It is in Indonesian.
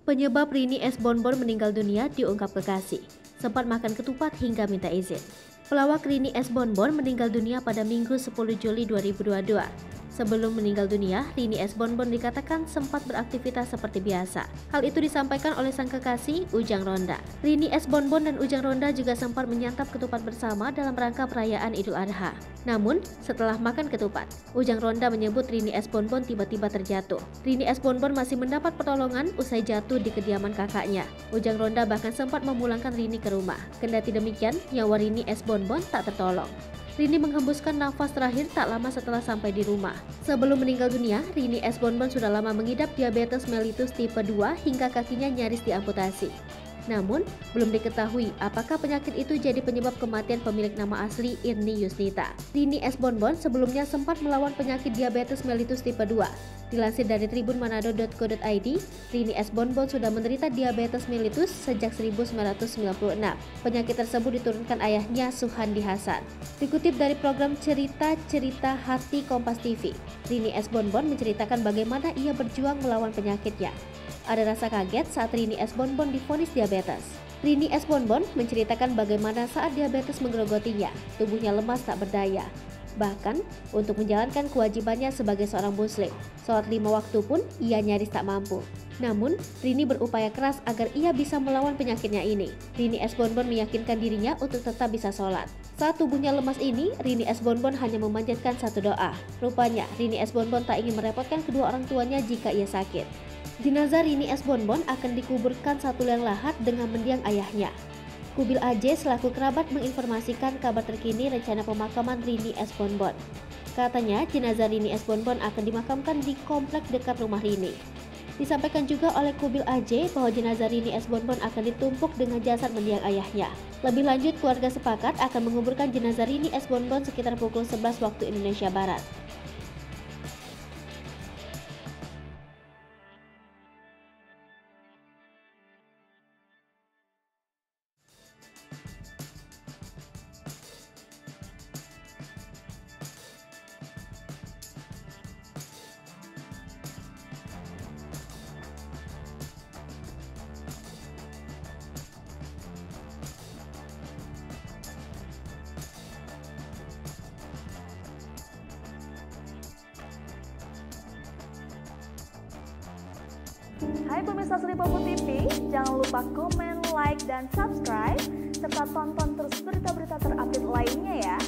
Penyebab Rini S. Bonbon meninggal dunia diungkap kekasih. Sempat makan ketupat hingga minta izin. Pelawak Rini S. Bonbon meninggal dunia pada Minggu 10 Juli 2022. Sebelum meninggal dunia, Rini S. Bonbon dikatakan sempat beraktivitas seperti biasa. Hal itu disampaikan oleh sang kekasih, Ujang Ronda. Rini S. Bonbon dan Ujang Ronda juga sempat menyantap ketupat bersama dalam rangka perayaan Idul Adha. Namun, setelah makan ketupat, Ujang Ronda menyebut Rini S. Bonbon tiba-tiba terjatuh. Rini S. Bonbon masih mendapat pertolongan usai jatuh di kediaman kakaknya. Ujang Ronda bahkan sempat memulangkan Rini ke rumah. Kendati demikian, nyawa Rini S. Bonbon tak tertolong. Rini menghembuskan nafas terakhir tak lama setelah sampai di rumah. Sebelum meninggal dunia, Rini S. Bonbon sudah lama mengidap diabetes mellitus tipe 2 hingga kakinya nyaris diamputasi. Namun, belum diketahui apakah penyakit itu jadi penyebab kematian pemilik nama asli Irni Yusnita. Rini S. Bonbon sebelumnya sempat melawan penyakit diabetes mellitus tipe 2. Dilansir dari tribunmanado.co.id, Rini S. Bonbon sudah menderita diabetes mellitus sejak 1996. Penyakit tersebut diturunkan ayahnya Suhandi Hasan. Dikutip dari program Cerita-Cerita Hati Kompas TV, Rini S. Bonbon menceritakan bagaimana ia berjuang melawan penyakitnya. Ada rasa kaget saat Rini S. Bonbon divonis diabetes. Rini S. Bonbon menceritakan bagaimana saat diabetes menggerogotinya, tubuhnya lemas tak berdaya. Bahkan, untuk menjalankan kewajibannya sebagai seorang muslim, sholat 5 waktu pun ia nyaris tak mampu. Namun, Rini berupaya keras agar ia bisa melawan penyakitnya ini. Rini S. Bonbon meyakinkan dirinya untuk tetap bisa sholat. Saat tubuhnya lemas ini, Rini S. Bonbon hanya memanjatkan satu doa. Rupanya, Rini S. Bonbon tak ingin merepotkan kedua orang tuanya jika ia sakit. Jenazah Rini S. Bonbon akan dikuburkan satu liang lahat dengan mendiang ayahnya. Kubil AJ selaku kerabat menginformasikan kabar terkini rencana pemakaman Rini S. Bonbon. Katanya jenazah Rini S. Bonbon akan dimakamkan di komplek dekat rumah Rini. Disampaikan juga oleh Kubil AJ bahwa jenazah Rini S. Bonbon akan ditumpuk dengan jasad mendiang ayahnya. Lebih lanjut, keluarga sepakat akan menguburkan jenazah Rini S. Bonbon sekitar pukul 11 waktu Indonesia Barat. Hai pemirsa Selipopo TV, jangan lupa komen, like, dan subscribe, serta tonton terus berita-berita terupdate lainnya ya.